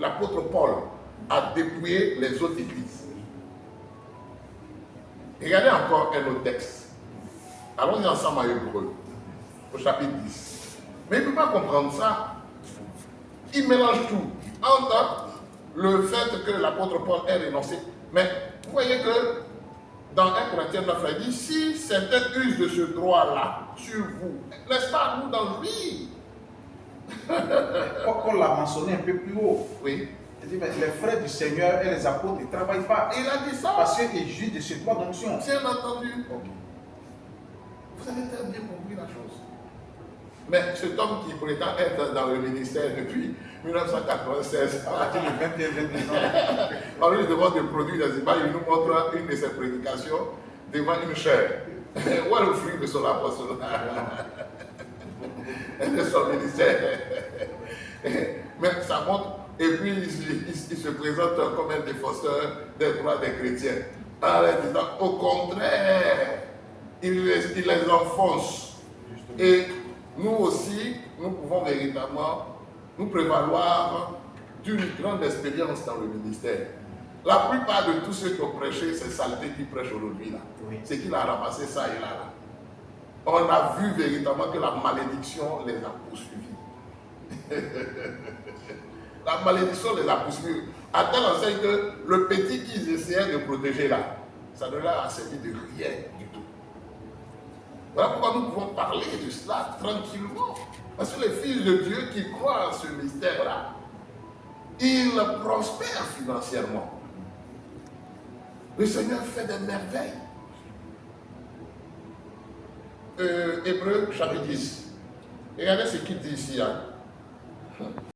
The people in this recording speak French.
l'apôtre Paul a dépouillé les autres églises. Regardez encore un autre texte. Allons-y ensemble à Hébreux, au chapitre 10. Mais il ne peut pas comprendre ça. Il mélange tout. Entre le fait que l'apôtre Paul ait renoncé. Mais vous voyez que dans 1 Corinthiens 9, il dit, si certains usent de ce droit-là sur vous, n'est-ce pas nous dans lui? On l'a mentionné un peu plus haut. Oui. Il dit, mais les frères du Seigneur et les apôtres ne travaillent pas. Il a dit ça. Parce qu'ils jouissent de ce droit d'onction. Bien entendu. Okay. Vous avez très bien compris la chose. Mais cet homme qui prétend être dans le ministère depuis 1996, à partir de 21 ans, on lui demande de produire des images, il nous montre une de ses prédications devant une chaire. Où est le fruit de son apostolat? De son ministère. Mais ça montre, et puis il se présente comme un défenseur des droits des chrétiens. En leur disant, au contraire, il les enfonce. Et nous aussi, nous pouvons véritablement nous prévaloir d'une grande expérience dans le ministère. La plupart de tous ceux qui ont prêché, c'est saleté qui prêchent aujourd'hui là. Oui. C'est qu'il a ramassé ça et là. On a vu véritablement que la malédiction les a poursuivis. La malédiction les a poursuivis. À tel enseigne que le petit qu'ils essayaient de protéger là, ça ne leur a servi de rien du tout. Voilà pourquoi nous pouvons parler de cela tranquillement. Parce que les fils de Dieu qui croient en ce mystère-là, ils prospèrent financièrement. Le Seigneur fait des merveilles. Hébreux chapitre 10. Regardez ce qu'il dit ici. Hein.